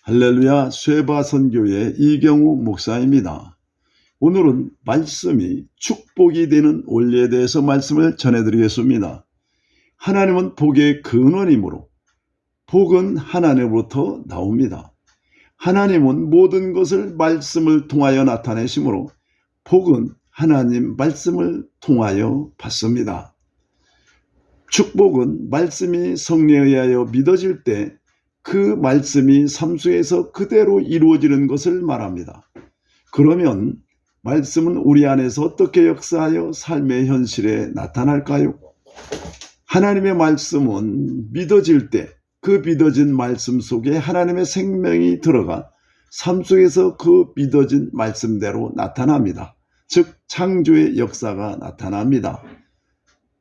할렐루야, 쇠바선교회 이경우 목사입니다. 오늘은 말씀이 축복이 되는 원리에 대해서 말씀을 전해드리겠습니다. 하나님은 복의 근원이므로 복은 하나님으로부터 나옵니다. 하나님은 모든 것을 말씀을 통하여 나타내시므로 복은 하나님 말씀을 통하여 받습니다. 축복은 말씀이 성령에 의하여 믿어질 때 그 말씀이 삶 속에서 그대로 이루어지는 것을 말합니다. 그러면 말씀은 우리 안에서 어떻게 역사하여 삶의 현실에 나타날까요? 하나님의 말씀은 믿어질 때 그 믿어진 말씀 속에 하나님의 생명이 들어가 삶 속에서 그 믿어진 말씀대로 나타납니다. 즉 창조의 역사가 나타납니다.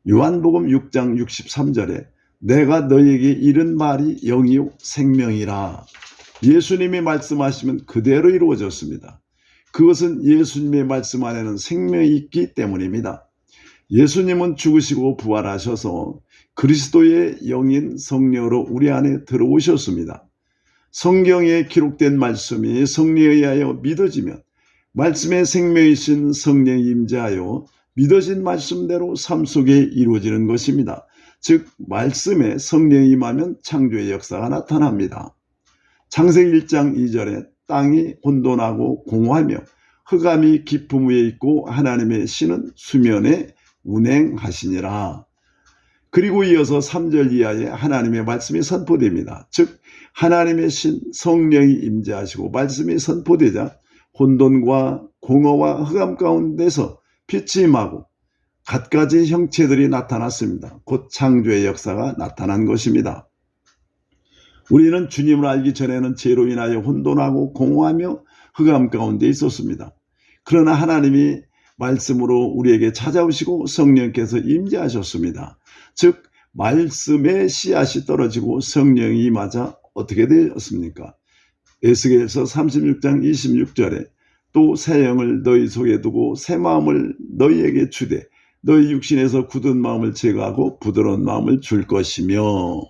요한복음 6장 63절에 내가 너희에게 이른 말이 영이요 생명이라. 예수님이 말씀하시면 그대로 이루어졌습니다. 그것은 예수님의 말씀 안에는 생명이 있기 때문입니다. 예수님은 죽으시고 부활하셔서 그리스도의 영인 성령으로 우리 안에 들어오셨습니다. 성경에 기록된 말씀이 성령에 의하여 믿어지면 말씀의 생명이신 성령이 임재하여 믿어진 말씀대로 삶 속에 이루어지는 것입니다. 즉 말씀에 성령이 임하면 창조의 역사가 나타납니다. 창세기 1장 2절에 땅이 혼돈하고 공허하며 흑암이 깊음 위에 있고 하나님의 신은 수면에 운행하시니라. 그리고 이어서 3절 이하에 하나님의 말씀이 선포됩니다. 즉 하나님의 신 성령이 임재하시고 말씀이 선포되자 혼돈과 공허와 흑암 가운데서 빛이 임하고 갖가지 형체들이 나타났습니다. 곧 창조의 역사가 나타난 것입니다. 우리는 주님을 알기 전에는 죄로 인하여 혼돈하고 공허하며 흑암 가운데 있었습니다. 그러나 하나님이 말씀으로 우리에게 찾아오시고 성령께서 임재하셨습니다. 즉 말씀의 씨앗이 떨어지고 성령이 임하자 어떻게 되었습니까? 에스겔서 36장 26절에 또 새 영을 너희 속에 두고 새 마음을 너희에게 주되 너희 육신에서 굳은 마음을 제거하고 부드러운 마음을 줄 것이며.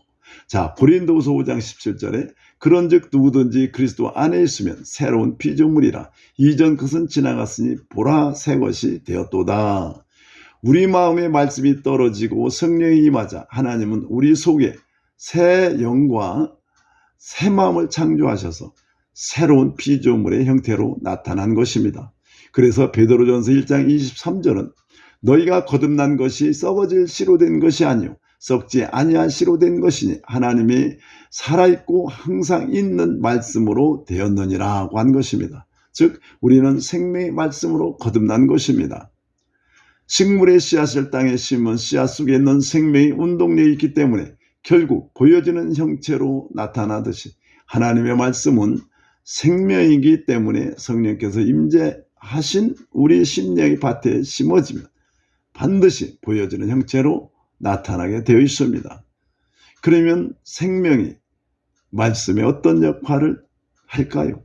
자, 고린도후서 5장 17절에 그런즉 누구든지 그리스도 안에 있으면 새로운 피조물이라 이전 것은 지나갔으니 보라 새 것이 되었도다. 우리 마음에 말씀이 떨어지고 성령이 임하자 하나님은 우리 속에 새 영과 새 마음을 창조하셔서 새로운 피조물의 형태로 나타난 것입니다. 그래서 베드로전서 1장 23절은 너희가 거듭난 것이 썩어질 씨로 된 것이 아니요 썩지 아니한 씨로 된 것이니 하나님이 살아있고 항상 있는 말씀으로 되었느니라고 한 것입니다. 즉 우리는 생명의 말씀으로 거듭난 것입니다. 식물의 씨앗을 땅에 심은 씨앗 속에 있는 생명의 운동력이 있기 때문에 결국 보여지는 형체로 나타나듯이 하나님의 말씀은 생명이기 때문에 성령께서 임재하신 우리 심령의 밭에 심어지면 반드시 보여지는 형체로 나타나게 되어 있습니다. 그러면 생명이 말씀에 어떤 역할을 할까요?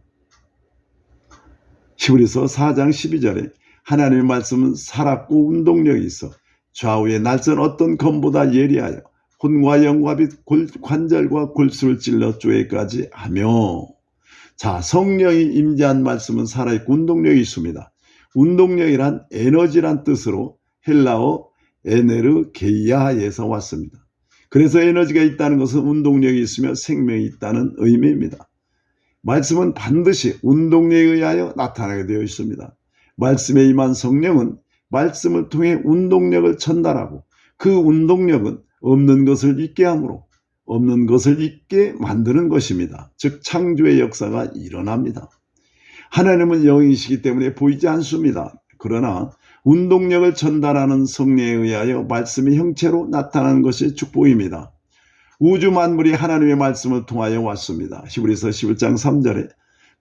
히브리서 4장 12절에 하나님의 말씀은 살았고 운동력이 있어 좌우의 날선 어떤 검보다 예리하여 혼과 영과 빛 관절과 골수를 찔러 쪼개까지 하며. 자, 성령이 임재한 말씀은 살아있고 운동력이 있습니다. 운동력이란 에너지란 뜻으로 헬라어 에네르게이아에서 왔습니다. 그래서 에너지가 있다는 것은 운동력이 있으며 생명이 있다는 의미입니다. 말씀은 반드시 운동력에 의하여 나타나게 되어 있습니다. 말씀에 임한 성령은 말씀을 통해 운동력을 전달하고 그 운동력은 없는 것을 있게 하므로 없는 것을 있게 만드는 것입니다. 즉 창조의 역사가 일어납니다. 하나님은 영이시기 때문에 보이지 않습니다. 그러나 운동력을 전달하는 성령에 의하여 말씀의 형체로 나타나는 것이 축복입니다. 우주 만물이 하나님의 말씀을 통하여 왔습니다. 히브리서 11장 3절에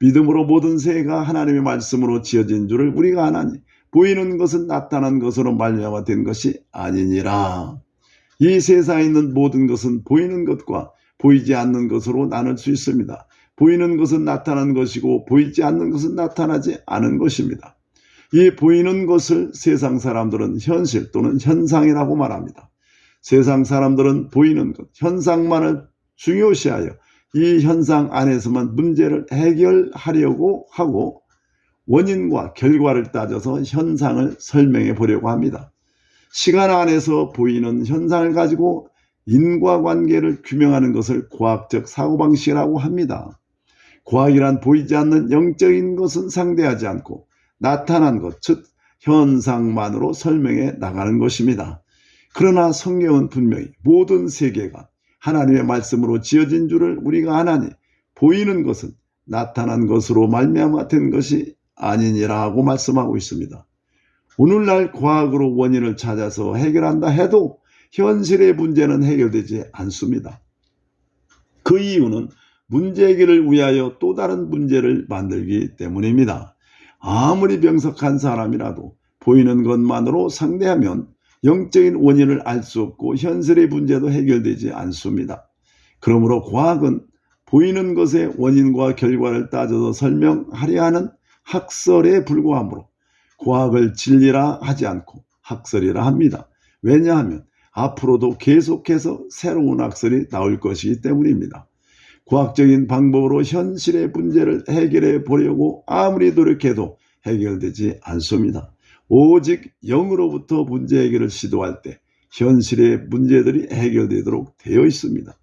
믿음으로 모든 세계가 하나님의 말씀으로 지어진 줄을 우리가 아나니 보이는 것은 나타난 것으로 말미암아 된 것이 아니니라. 이 세상에 있는 모든 것은 보이는 것과 보이지 않는 것으로 나눌 수 있습니다. 보이는 것은 나타난 것이고 보이지 않는 것은 나타나지 않은 것입니다. 이 보이는 것을 세상 사람들은 현실 또는 현상이라고 말합니다. 세상 사람들은 보이는 것, 현상만을 중요시하여 이 현상 안에서만 문제를 해결하려고 하고 원인과 결과를 따져서 현상을 설명해 보려고 합니다. 시간 안에서 보이는 현상을 가지고 인과관계를 규명하는 것을 과학적 사고방식이라고 합니다. 과학이란 보이지 않는 영적인 것은 상대하지 않고 나타난 것, 즉 현상만으로 설명해 나가는 것입니다. 그러나 성경은 분명히 모든 세계가 하나님의 말씀으로 지어진 줄을 우리가 아나니 보이는 것은 나타난 것으로 말미암아 된 것이 아니니라고 말씀하고 있습니다. 오늘날 과학으로 원인을 찾아서 해결한다 해도 현실의 문제는 해결되지 않습니다. 그 이유는 문제 해결을 위하여 또 다른 문제를 만들기 때문입니다. 아무리 명석한 사람이라도 보이는 것만으로 상대하면 영적인 원인을 알 수 없고 현실의 문제도 해결되지 않습니다. 그러므로 과학은 보이는 것의 원인과 결과를 따져서 설명하려 하는 학설에 불과하므로 과학을 진리라 하지 않고 학설이라 합니다. 왜냐하면 앞으로도 계속해서 새로운 학설이 나올 것이기 때문입니다. 과학적인 방법으로 현실의 문제를 해결해 보려고 아무리 노력해도 해결되지 않습니다. 오직 영으로부터 문제 해결을 시도할 때 현실의 문제들이 해결되도록 되어 있습니다.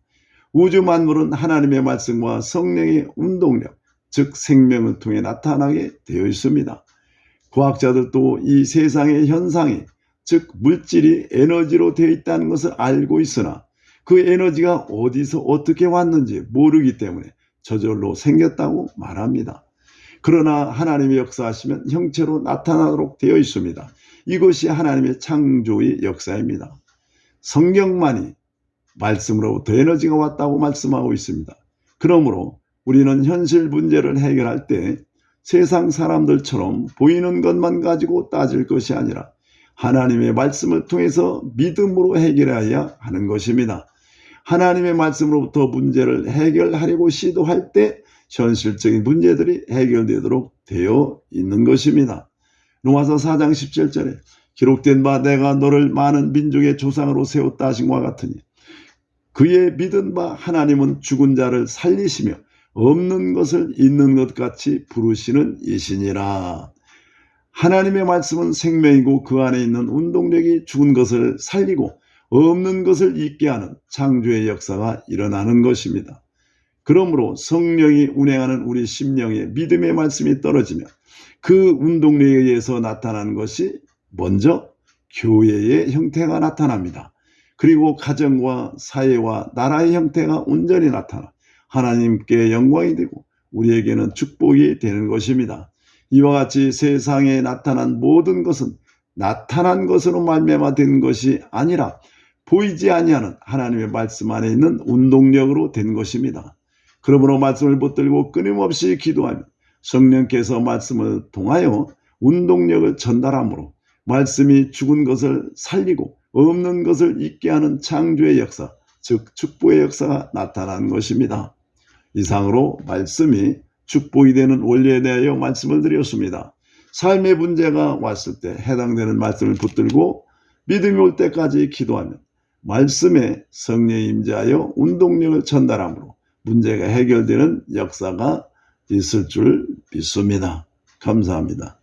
우주 만물은 하나님의 말씀과 성령의 운동력, 즉 생명을 통해 나타나게 되어 있습니다. 과학자들도 이 세상의 현상이, 즉 물질이 에너지로 되어 있다는 것을 알고 있으나 그 에너지가 어디서 어떻게 왔는지 모르기 때문에 저절로 생겼다고 말합니다. 그러나 하나님의 역사하시면 형체로 나타나도록 되어 있습니다. 이것이 하나님의 창조의 역사입니다. 성경만이 말씀으로부터 에너지가 왔다고 말씀하고 있습니다. 그러므로 우리는 현실 문제를 해결할 때 세상 사람들처럼 보이는 것만 가지고 따질 것이 아니라 하나님의 말씀을 통해서 믿음으로 해결해야 하는 것입니다. 하나님의 말씀으로부터 문제를 해결하려고 시도할 때 현실적인 문제들이 해결되도록 되어 있는 것입니다. 로마서 4장 17절에 기록된 바 내가 너를 많은 민족의 조상으로 세웠다 하신 것과 같으니 그의 믿은 바 하나님은 죽은 자를 살리시며 없는 것을 있는 것 같이 부르시는 이시니라. 하나님의 말씀은 생명이고 그 안에 있는 운동력이 죽은 것을 살리고 없는 것을 있게 하는 창조의 역사가 일어나는 것입니다. 그러므로 성령이 운행하는 우리 심령에 믿음의 말씀이 떨어지면 그 운동력에 의해서 나타나는 것이 먼저 교회의 형태가 나타납니다. 그리고 가정과 사회와 나라의 형태가 온전히 나타나 하나님께 영광이 되고 우리에게는 축복이 되는 것입니다. 이와 같이 세상에 나타난 모든 것은 나타난 것으로 말미암아 된 것이 아니라 보이지 아니하는 하나님의 말씀 안에 있는 운동력으로 된 것입니다. 그러므로 말씀을 붙들고 끊임없이 기도하면 성령께서 말씀을 통하여 운동력을 전달하므로 말씀이 죽은 것을 살리고 없는 것을 있게 하는 창조의 역사, 즉 축복의 역사가 나타난 것입니다. 이상으로 말씀이 축복이 되는 원리에 대하여 말씀을 드렸습니다. 삶의 문제가 왔을 때 해당되는 말씀을 붙들고 믿음이 올 때까지 기도하면 말씀에 성령이 임재하여 운동력을 전달하므로 문제가 해결되는 역사가 있을 줄 믿습니다. 감사합니다.